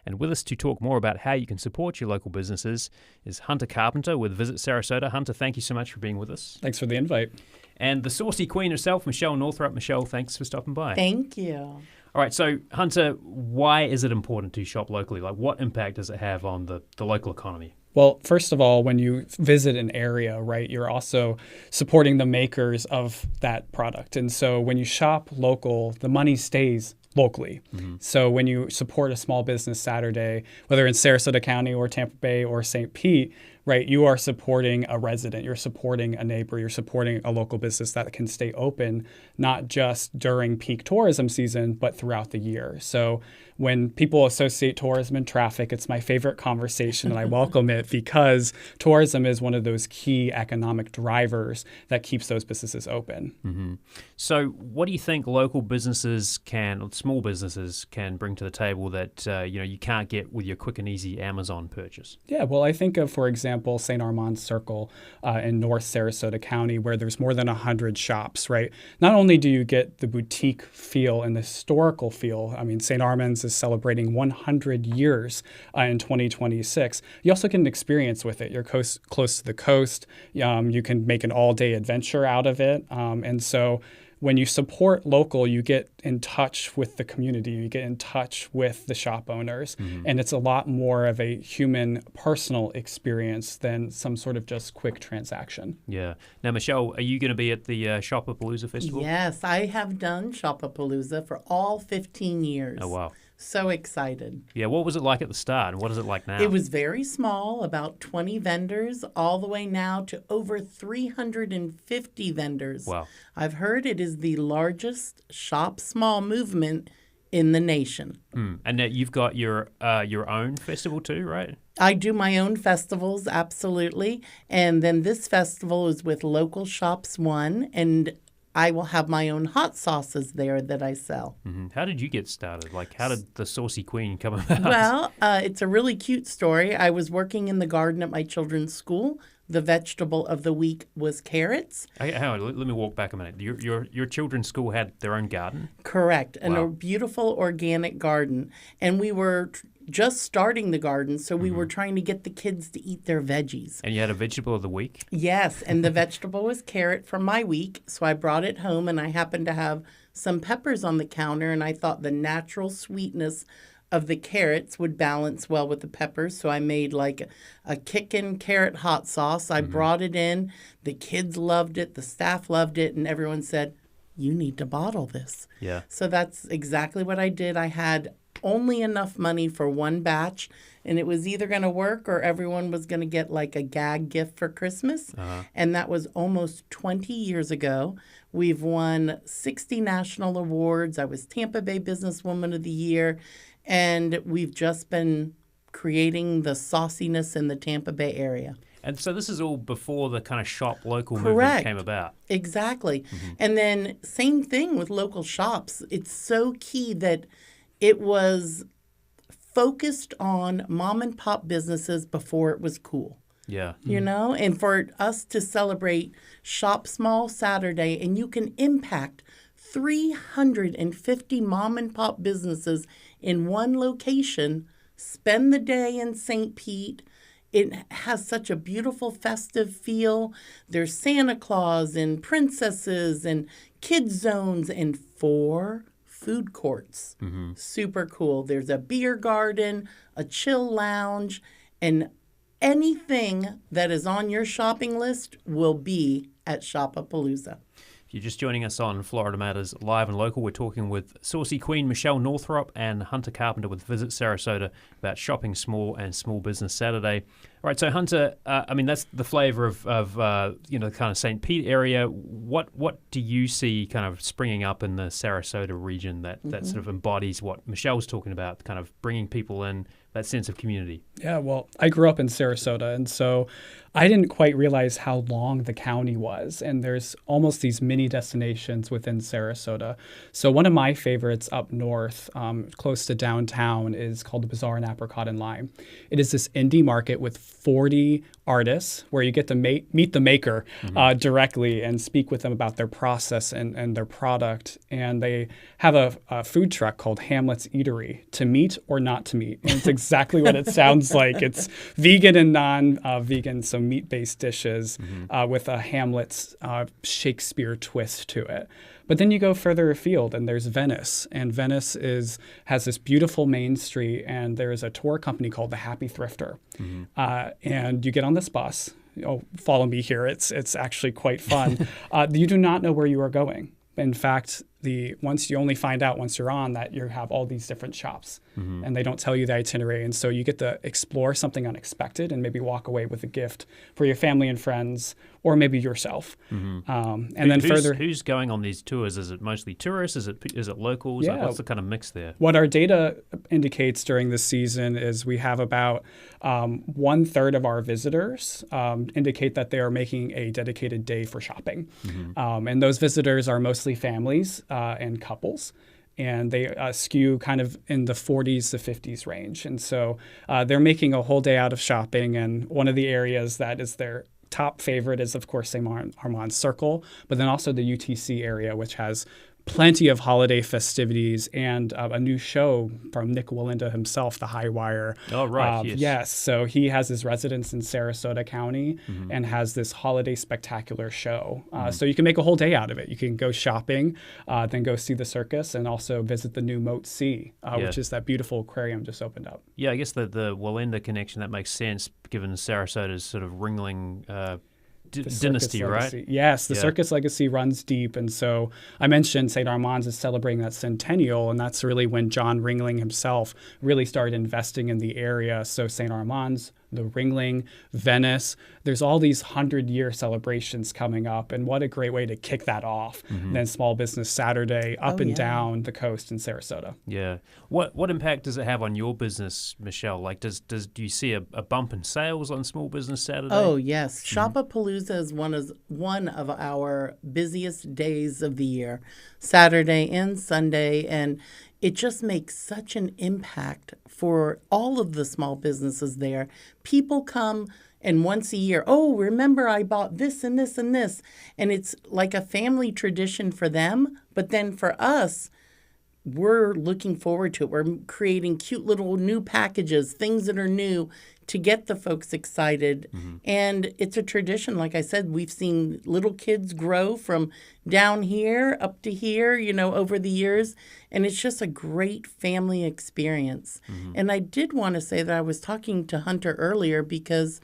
And with us to talk more about how you can support your local businesses is Hunter Carpenter with Visit Sarasota. Hunter, thank you so much for being with us. Thanks for the invite. And the saucy queen herself, Michelle Northrup. Michelle, thanks for stopping by. Thank you. All right, so Hunter, why is it important to shop locally? Like, what impact does it have on the local economy? Well, first of all, when you visit an area, right, you're also supporting the makers of that product. And so when you shop local, the money stays locally. Mm-hmm. So when you support a small business Saturday, whether in Sarasota County or Tampa Bay or St. Pete, right, you are supporting a resident, you're supporting a neighbor, you're supporting a local business that can stay open, not just during peak tourism season, but throughout the year. So when people associate tourism and traffic, it's my favorite conversation and I welcome it because tourism is one of those key economic drivers that keeps those businesses open. Mm-hmm. So what do you think local businesses or small businesses can bring to the table that you can't get with your quick and easy Amazon purchase? Yeah, well, I think of, for example, St. Armand Circle in North Sarasota County, where there's more than 100 shops, right? Not only do you get the boutique feel and the historical feel, I mean, St. Armand's is celebrating 100 years in 2026. You also get an experience with it. You're close to the coast. You can make an all-day adventure out of it. And so when you support local, you get in touch with the community, you get in touch with the shop owners, and it's a lot more of a human, personal experience than some sort of just quick transaction. Yeah. Now, Michelle, are you going to be at the Shopapalooza Festival? Yes, I have done Shopapalooza for all 15 years. Oh, wow. So excited. Yeah, what was it like at the start, and what is it like now? It was very small, about 20 vendors, all the way now to over 350 vendors. Wow. I've heard it is the largest shop small movement in the nation. And now you've got your own festival too, right? I do my own festivals, absolutely. And then this festival is with Local Shops One, and I will have my own hot sauces there that I sell. How did you get started? Like, how did the Saucy Queen come about? Well, it's a really cute story. I was working in the garden at my children's school. The vegetable of the week was carrots. Hang on, let me walk back a minute. Your children's school had their own garden? Correct, and Wow. a beautiful organic garden. And we were just starting the garden, so we were trying to get the kids to eat their veggies. And you had a vegetable of the week? Yes, and the vegetable was carrot from my week, so I brought it home, and I happened to have some peppers on the counter, and I thought the natural sweetness of the carrots would balance well with the peppers, so I made like a kickin' carrot hot sauce. I brought it in. The kids loved it. The staff loved it, and everyone said, "You need to bottle this." Yeah. So that's exactly what I did. I had only enough money for one batch, and it was either going to work or everyone was going to get like a gag gift for Christmas. And that was almost 20 years ago. We've won 60 national awards. I was Tampa Bay Businesswoman of the Year, and we've just been creating the sauciness in the Tampa Bay area. And so this is all before the kind of shop local Correct. movement came about. Exactly. And then same thing with local shops. It's so key that it was focused on mom and pop businesses before it was cool. Yeah. You know, and for us to celebrate Shop Small Saturday, and you can impact 350 mom and pop businesses in one location, spend the day in St. Pete. It has such a beautiful festive feel. There's Santa Claus and princesses and kids zones and 4 food courts. Super cool. There's a beer garden, a chill lounge, and anything that is on your shopping list will be at Shopapalooza. If you're just joining us on Florida Matters Live and Local, we're talking with Saucy Queen Michelle Northrop and Hunter Carpenter with Visit Sarasota about shopping small and Small Business Saturday. All right, so Hunter, I mean, that's the flavor of the kind of St. Pete area. What do you see kind of springing up in the Sarasota region that sort of embodies what Michelle's talking about, kind of bringing people in, that sense of community? Yeah, well, I grew up in Sarasota, and so I didn't quite realize how long the county was, and there's almost these mini destinations within Sarasota. So one of my favorites up north, close to downtown, is called the Bazaar and Apricot and Lime. It is this indie market with 40 artists where you get to meet the maker directly and speak with them about their process and their product. And they have a food truck called Hamlet's Eatery, to meet or not to meet. And it's exactly what it sounds like. It's vegan and non-vegan, so meat-based dishes with a Hamlet's Shakespeare twist to it. But then you go further afield, and there's Venice. And Venice has this beautiful main street, and there's a tour company called the Happy Thrifter. And you get on this bus. Oh, follow me here. It's actually quite fun. You do not know where you are going. In fact, once you only find out once you're on that you have all these different shops, and they don't tell you the itinerary, and so you get to explore something unexpected and maybe walk away with a gift for your family and friends, or maybe yourself. Who's going on these tours? Is it mostly tourists? Is it locals? Yeah. Like, what's the kind of mix there? What our data indicates during this season is we have about 1/3 of our visitors indicate that they are making a dedicated day for shopping. And those visitors are mostly families and couples. And they skew kind of in the 40s to 50s range. And so they're making a whole day out of shopping. And one of the areas that is their top favorite is, of course, St. Armand Circle, but then also the UTC area, which has plenty of holiday festivities and a new show from Nick Walinda himself, The High Wire. Oh, right. Yes. So he has his residence in Sarasota County and has this holiday spectacular show. So you can make a whole day out of it. You can go shopping, then go see the circus, and also visit the new Moat Sea, which is that beautiful aquarium just opened up. Yeah, I guess the Walinda connection, that makes sense, given Sarasota's sort of ringling dynasty, right? Legacy. Yes, the circus legacy runs deep. And so I mentioned St. Armand's is celebrating that centennial, and that's really when John Ringling himself really started investing in the area. So St. Armand's, the Ringling, Venice, there's all these 100-year celebrations coming up, and what a great way to kick that off. And then Small Business Saturday up and down the coast in Sarasota. Yeah. What impact does it have on your business, Michelle? Like, do you see a bump in sales on Small Business Saturday? Oh, yes. Shopapalooza is one of our busiest days of the year, Saturday and Sunday, and it just makes such an impact for all of the small businesses there. People come, and once a year, oh, remember I bought this and this and this. And it's like a family tradition for them. But then for us, we're looking forward to it. We're creating cute little new packages, things that are new to get the folks excited. And it's a tradition. Like I said, we've seen little kids grow from down here up to here, over the years. And it's just a great family experience. And I did want to say that I was talking to Hunter earlier because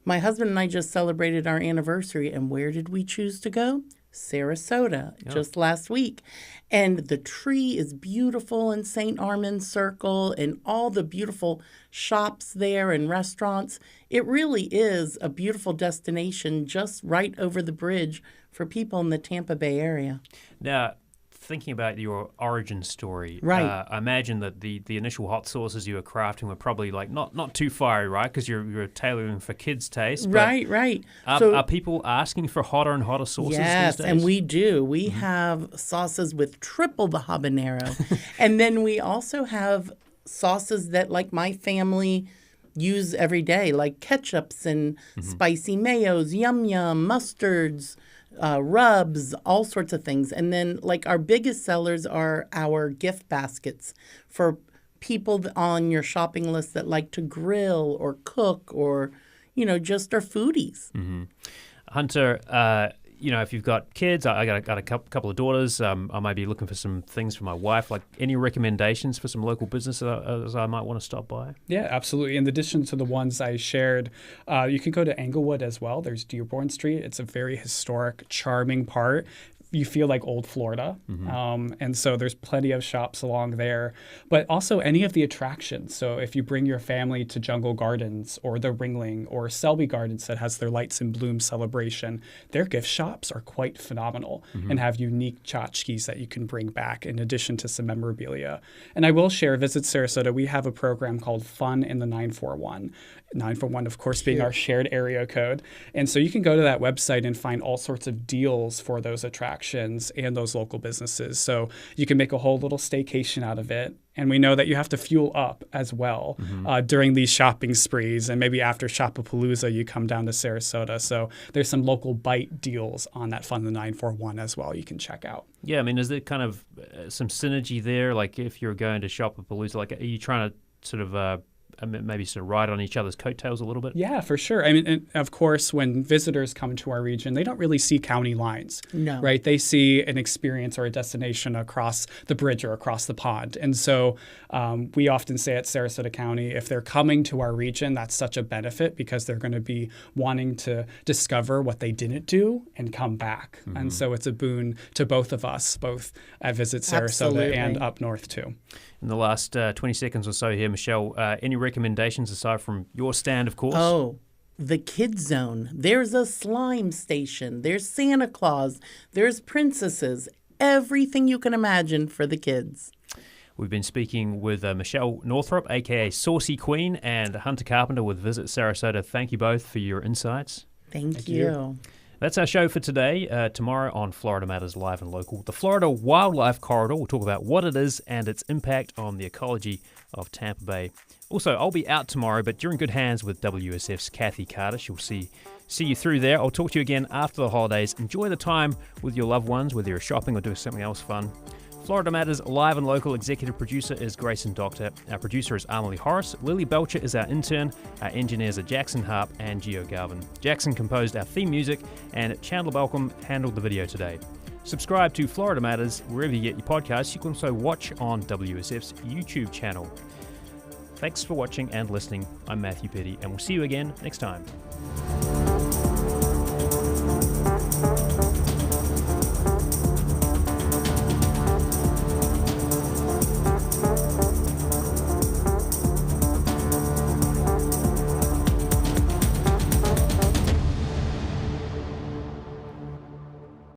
my husband and I just celebrated our anniversary. And where did we choose to go? Sarasota, just last week. And the tree is beautiful in St. Armand's Circle and all the beautiful shops there and restaurants. It really is a beautiful destination just right over the bridge for people in the Tampa Bay area. Now, thinking about your origin story, right? I imagine that the initial hot sauces you were crafting were probably like not too fiery, right? Because you're tailoring for kids' taste. Right. Are people asking for hotter and hotter sauces yes, these days? And we do. We have sauces with triple the habanero. And then we also have sauces that like my family use every day, like ketchups and spicy mayos, yum yum, mustards, rubs, all sorts of things. And then like our biggest sellers are our gift baskets for people on your shopping list that like to grill or cook or, just are foodies. Hunter, if you've got kids, I got a couple of daughters. I might be looking for some things for my wife. Like any recommendations for some local businesses I might want to stop by? Yeah, absolutely. In addition to the ones I shared, you can go to Englewood as well. There's Dearborn Street. It's a very historic, charming part. You feel like old Florida. And so there's plenty of shops along there, but also any of the attractions. So if you bring your family to Jungle Gardens or the Ringling or Selby Gardens that has their Lights and Bloom celebration, their gift shops are quite phenomenal and have unique tchotchkes that you can bring back in addition to some memorabilia. And I will share, Visit Sarasota, we have a program called Fun in the 941. 941, of course, being our shared area code. And so you can go to that website and find all sorts of deals for those attractions and those local businesses. So you can make a whole little staycation out of it. And we know that you have to fuel up as well during these shopping sprees. And maybe after Shopapalooza, you come down to Sarasota. So there's some local bite deals on that Fund the 941 as well you can check out. Yeah, I mean, is there kind of some synergy there? Like if you're going to Shopapalooza, like are you trying to sort of maybe sort of ride on each other's coattails a little bit? Yeah, for sure. I mean, and of course, when visitors come to our region, they don't really see county lines, right? They see an experience or a destination across the bridge or across the pond. And so we often say at Sarasota County, if they're coming to our region, that's such a benefit because they're going to be wanting to discover what they didn't do and come back. And so it's a boon to both of us, both at Visit Sarasota and up north too. In the last 20 seconds or so here, Michelle, any recommendations aside from your stand, of course? Oh, the Kids Zone. There's a slime station. There's Santa Claus. There's princesses. Everything you can imagine for the kids. We've been speaking with Michelle Northrop, a.k.a. Saucy Queen, and Hunter Carpenter with Visit Sarasota. Thank you both for your insights. Thank you. That's our show for today. Tomorrow on Florida Matters Live and Local, the Florida Wildlife Corridor. We'll talk about what it is and its impact on the ecology of Tampa Bay. Also, I'll be out tomorrow, but you're in good hands with WSF's Kathy Carter. She'll see you through there. I'll talk to you again after the holidays. Enjoy the time with your loved ones, whether you're shopping or doing something else fun. Florida Matters Live and Local executive producer is Grayson Doctor. Our producer is Amelie Horace. Lily Belcher is our intern. Our engineers are Jackson Harp and Gio Galvin. Jackson composed our theme music, and Chandler Balcom handled the video today. Subscribe to Florida Matters wherever you get your podcasts. You can also watch on WSF's YouTube channel. Thanks for watching and listening. I'm Matthew Petty, and we'll see you again next time.